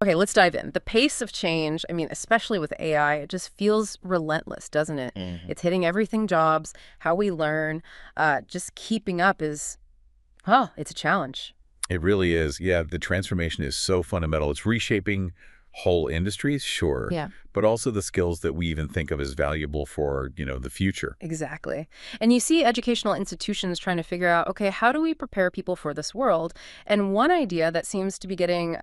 Okay, let's dive in. The pace of change, I mean, especially with AI, it just feels relentless, doesn't it? Hmm. It's hitting everything, jobs, how we learn. Just keeping up is, oh, it's a challenge. It really is. Yeah, the transformation is so fundamental. It's reshaping whole industries, sure, Yeah. but also the skills that we even think of as valuable for, the future. Exactly. And you see educational institutions trying to figure out, okay, how do we prepare people for this world? And one idea that seems to be getting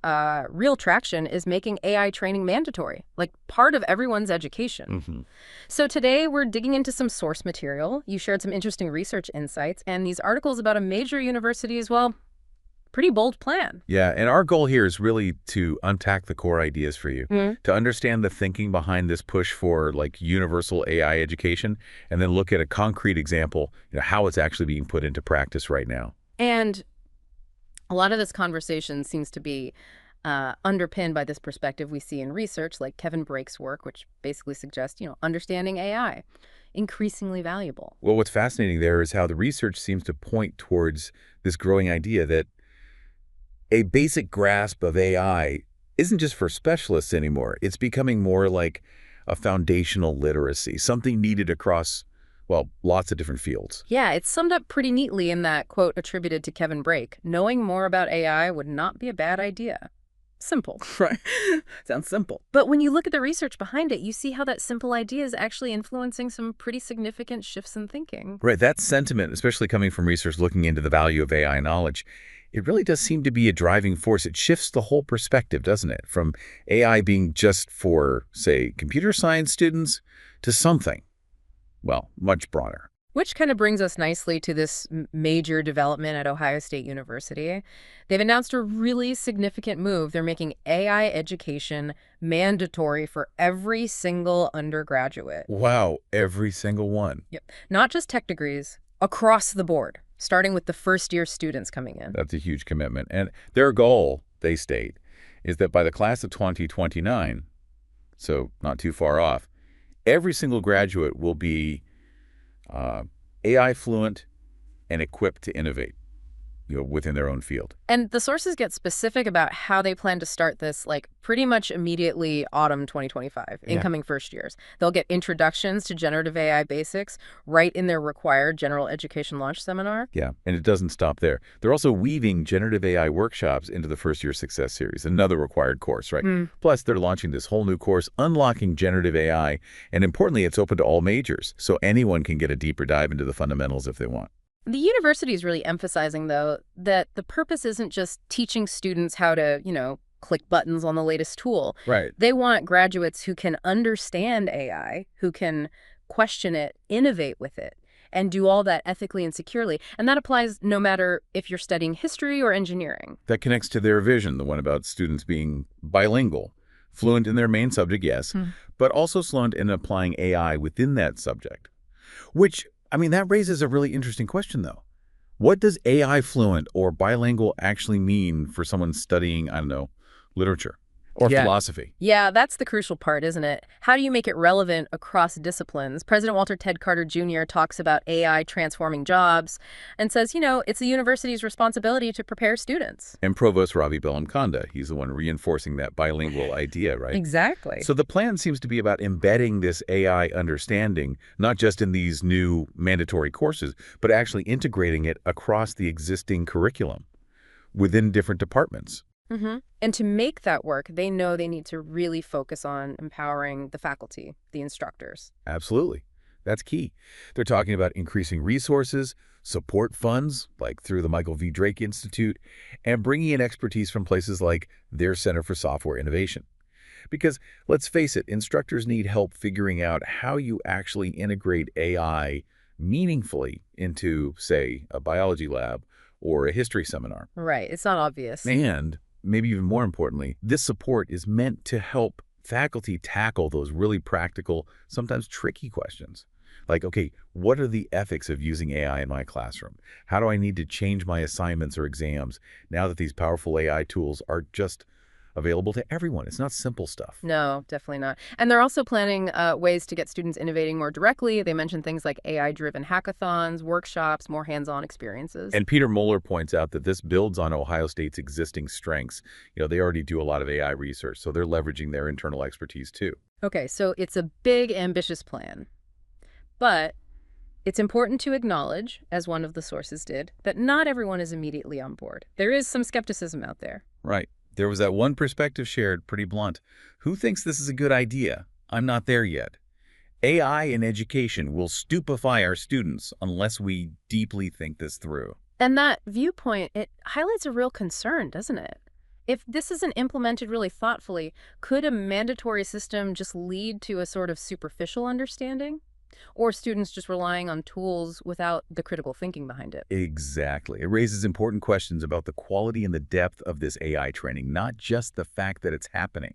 real traction is making AI training mandatory, like part of everyone's education. Hmm. So today we're digging into some source material. You shared some interesting research insights and these articles about a major university as well. Pretty bold plan. Yeah, and our goal here is really to unpack the core ideas for you, to understand the thinking behind this push for like universal AI education, and then look at a concrete example, how it's actually being put into practice right now. And a lot of this conversation seems to be underpinned by this perspective we see in research, like Kevin Brake's work, which basically suggests, understanding AI, increasingly valuable. Well, what's fascinating there is how the research seems to point towards this growing idea that a basic grasp of AI isn't just for specialists anymore. It's becoming more like a foundational literacy, something needed across, well, lots of different fields. Yeah, it's summed up pretty neatly in that quote attributed to Kevin Brake. Knowing more about AI would not be a bad idea. Simple. Right. Sounds simple. But when you look at the research behind it, you see how that simple idea is actually influencing some pretty significant shifts in thinking. Right. That sentiment, especially coming from research looking into the value of AI knowledge, it really does seem to be a driving force. It shifts the whole perspective, doesn't it? From AI being just for, say, computer science students to something, well, much broader. Which kind of brings us nicely to this major development at Ohio State University. They've announced a really significant move. They're making AI education mandatory for every single undergraduate. Wow, every single one. Yep. Not just tech degrees, across the board, starting with the first-year students coming in. That's a huge commitment. And their goal, they state, is that by the class of 2029, so not too far off, every single graduate will be AI-fluent and equipped to innovate, within their own field. And the sources get specific about how they plan to start this, like pretty much immediately autumn 2025, Yeah. incoming first years. They'll get introductions to generative AI basics right in their required general education launch seminar. Yeah, and it doesn't stop there. They're also weaving generative AI workshops into the first-year success series, another required course, right? Plus, they're launching this whole new course, Unlocking Generative AI, and importantly, it's open to all majors, so anyone can get a deeper dive into the fundamentals if they want. The university is really emphasizing, though, that the purpose isn't just teaching students how to, click buttons on the latest tool. Right. They want graduates who can understand AI, who can question it, innovate with it, and do all that ethically and securely. And that applies no matter if you're studying history or engineering. That connects to their vision, the one about students being bilingual, fluent in their main subject, yes, but also fluent in applying AI within that subject. Which, that raises a really interesting question, though. What does AI fluent or bilingual actually mean for someone studying, I don't know, literature or philosophy? Yeah, that's the crucial part, isn't it? How do you make it relevant across disciplines? President Walter Ted Carter Jr. talks about AI transforming jobs and says, it's the university's responsibility to prepare students. And Provost Ravi Bellamkonda, he's the one reinforcing that bilingual idea, right? Exactly. So the plan seems to be about embedding this AI understanding, not just in these new mandatory courses, but actually integrating it across the existing curriculum within different departments. And to make that work, they know they need to really focus on empowering the faculty, the instructors. Absolutely. That's key. They're talking about increasing resources, support funds, like through the Michael V. Drake Institute, and bringing in expertise from places like their Center for Software Innovation. Because, let's face it, instructors need help figuring out how you actually integrate AI meaningfully into, say, a biology lab or a history seminar. Right. It's not obvious. And maybe even more importantly, this support is meant to help faculty tackle those really practical, sometimes tricky questions. Like, okay, what are the ethics of using AI in my classroom? How do I need to change my assignments or exams now that these powerful AI tools are just available to everyone. It's not simple stuff. No, definitely not. And they're also planning ways to get students innovating more directly. They mentioned things like AI-driven hackathons, workshops, more hands-on experiences. And Peter Moeller points out that this builds on Ohio State's existing strengths. They already do a lot of AI research, so they're leveraging their internal expertise too. Okay, so it's a big, ambitious plan. But it's important to acknowledge, as one of the sources did, that not everyone is immediately on board. There is some skepticism out there. Right. There was that one perspective shared, pretty blunt. Who thinks this is a good idea? I'm not there yet. AI in education will stupefy our students unless we deeply think this through. And that viewpoint, it highlights a real concern, doesn't it? If this isn't implemented really thoughtfully, could a mandatory system just lead to a sort of superficial understanding? Or students just relying on tools without the critical thinking behind it? Exactly. It raises important questions about the quality and the depth of this AI training, not just the fact that it's happening.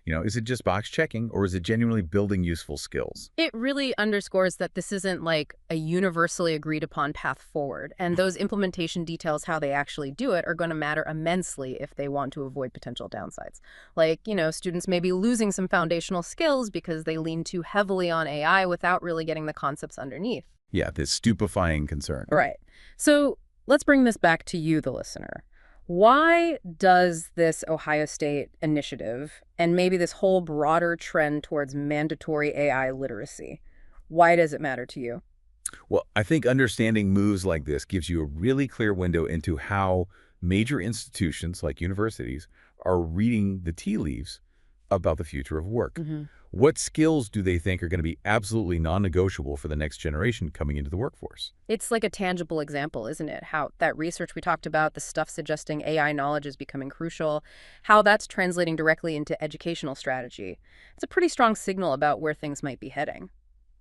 Is it just box checking or is it genuinely building useful skills? It really underscores that this isn't like a universally agreed upon path forward, and those implementation details, how they actually do it, are going to matter immensely if they want to avoid potential downsides. Like, students may be losing some foundational skills because they lean too heavily on AI without really getting the concepts underneath. Yeah, this stupefying concern. Right. So let's bring this back to you, the listener. Why does this Ohio State initiative and maybe this whole broader trend towards mandatory AI literacy, why does it matter to you? Well, I think understanding moves like this gives you a really clear window into how major institutions like universities are reading the tea leaves about the future of work. What skills do they think are going to be absolutely non-negotiable for the next generation coming into the workforce? It's like a tangible example, isn't it? How that research we talked about, the stuff suggesting AI knowledge is becoming crucial, how that's translating directly into educational strategy. It's a pretty strong signal about where things might be heading.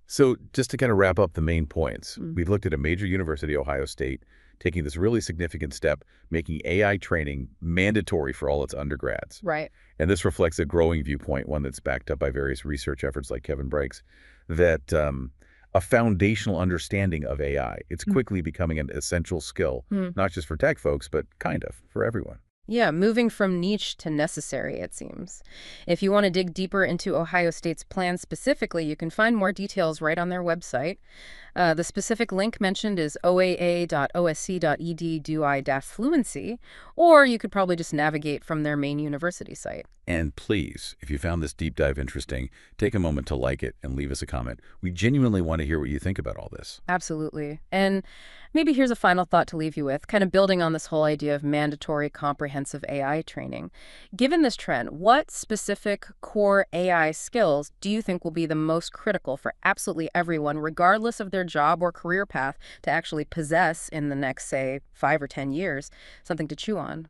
So just to kind of wrap up the main points, Mm. we've looked at a major university, Ohio State, taking this really significant step, making AI training mandatory for all its undergrads. Right. And this reflects a growing viewpoint, one that's backed up by various research efforts like Kevin Brake's, that a foundational understanding of AI, it's quickly becoming an essential skill, Mm. not just for tech folks, but kind of for everyone. Yeah, moving from niche to necessary, it seems. If you want to dig deeper into Ohio State's plan specifically, you can find more details right on their website. The specific link mentioned is oaa.osc.edu/fluency, or you could probably just navigate from their main university site. And please, if you found this deep dive interesting, take a moment to like it and leave us a comment. We genuinely want to hear what you think about all this. Absolutely. And maybe here's a final thought to leave you with, kind of building on this whole idea of mandatory comprehensive AI training. Given this trend, what specific core AI skills do you think will be the most critical for absolutely everyone, regardless of their job or career path, to actually possess in the next, say, 5 or 10 years? Something to chew on.